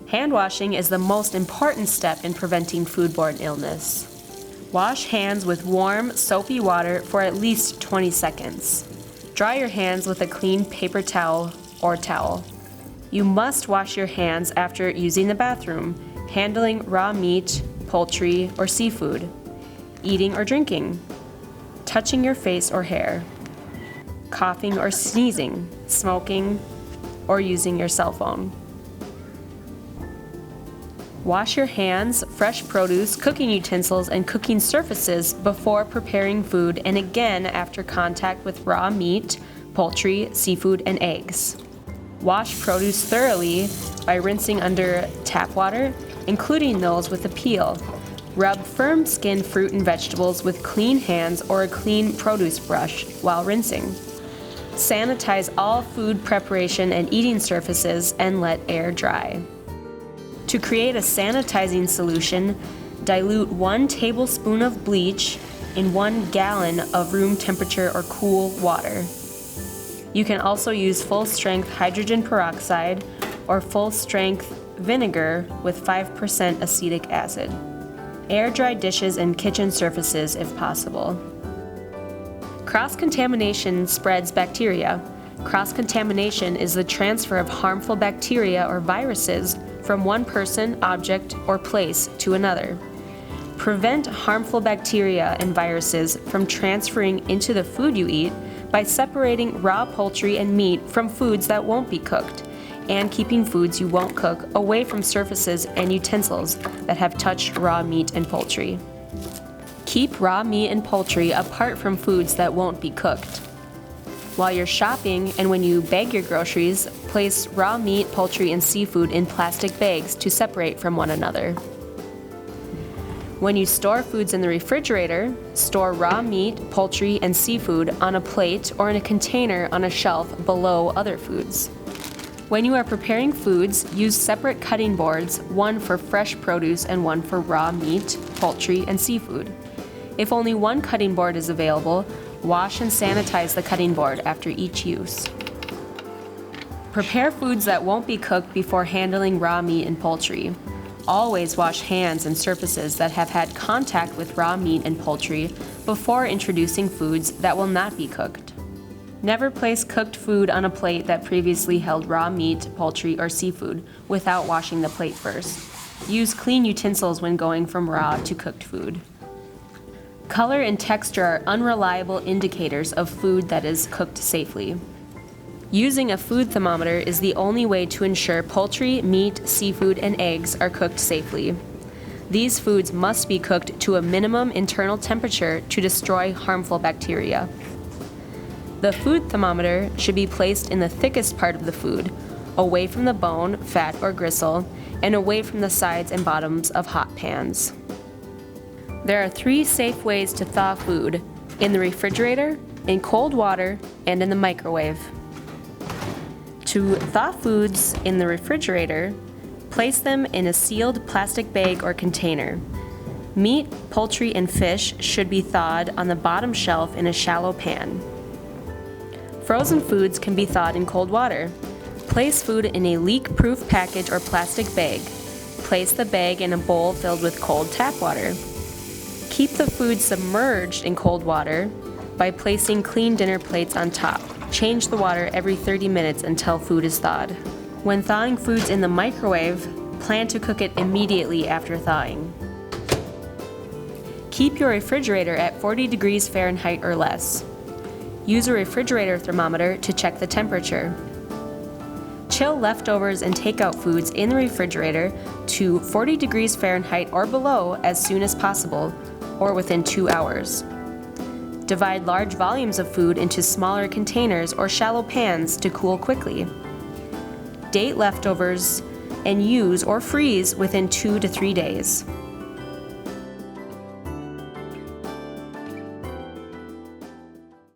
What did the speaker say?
Hand washing is the most important step in preventing foodborne illness. Wash hands with warm, soapy water for at least 20 seconds. Dry your hands with a clean paper towel or towel. You must wash your hands after using the bathroom, handling raw meat, poultry, or seafood, eating or drinking, touching your face or hair, coughing or sneezing, smoking, or using your cell phone. Wash your hands, fresh produce, cooking utensils, and cooking surfaces before preparing food and again after contact with raw meat, poultry, seafood, and eggs. Wash produce thoroughly by rinsing under tap water, including those with a peel. Rub firm-skinned fruit and vegetables with clean hands or a clean produce brush while rinsing. Sanitize all food preparation and eating surfaces and let air dry. To create a sanitizing solution, dilute 1 tablespoon of bleach in 1 gallon of room temperature or cool water. You can also use full-strength hydrogen peroxide or full-strength vinegar with 5% acetic acid. Air dry dishes and kitchen surfaces if possible. Cross-contamination spreads bacteria. Cross-contamination is the transfer of harmful bacteria or viruses from one person, object, or place to another. Prevent harmful bacteria and viruses from transferring into the food you eat by separating raw poultry and meat from foods that won't be cooked, and keeping foods you won't cook away from surfaces and utensils that have touched raw meat and poultry. Keep raw meat and poultry apart from foods that won't be cooked. While you're shopping and when you bag your groceries, place raw meat, poultry, and seafood in plastic bags to separate from one another. When you store foods in the refrigerator, store raw meat, poultry, and seafood on a plate or in a container on a shelf below other foods. When you are preparing foods, use separate cutting boards, one for fresh produce and one for raw meat, poultry, and seafood. If only one cutting board is available, wash and sanitize the cutting board after each use. Prepare foods that won't be cooked before handling raw meat and poultry. Always wash hands and surfaces that have had contact with raw meat and poultry before introducing foods that will not be cooked. Never place cooked food on a plate that previously held raw meat, poultry, or seafood without washing the plate first. Use clean utensils when going from raw to cooked food. Color and texture are unreliable indicators of food that is cooked safely. Using a food thermometer is the only way to ensure poultry, meat, seafood, and eggs are cooked safely. These foods must be cooked to a minimum internal temperature to destroy harmful bacteria. The food thermometer should be placed in the thickest part of the food, away from the bone, fat, or gristle, and away from the sides and bottoms of hot pans. There are 3 safe ways to thaw food: in the refrigerator, in cold water, and in the microwave. To thaw foods in the refrigerator, place them in a sealed plastic bag or container. Meat, poultry, and fish should be thawed on the bottom shelf in a shallow pan. Frozen foods can be thawed in cold water. Place food in a leak-proof package or plastic bag. Place the bag in a bowl filled with cold tap water. Keep the food submerged in cold water by placing clean dinner plates on top. Change the water every 30 minutes until food is thawed. When thawing foods in the microwave, plan to cook it immediately after thawing. Keep your refrigerator at 40 degrees Fahrenheit or less. Use a refrigerator thermometer to check the temperature. Chill leftovers and takeout foods in the refrigerator to 40 degrees Fahrenheit or below as soon as possible, or within 2 hours. Divide large volumes of food into smaller containers or shallow pans to cool quickly. Date leftovers and use or freeze within 2 to 3 days.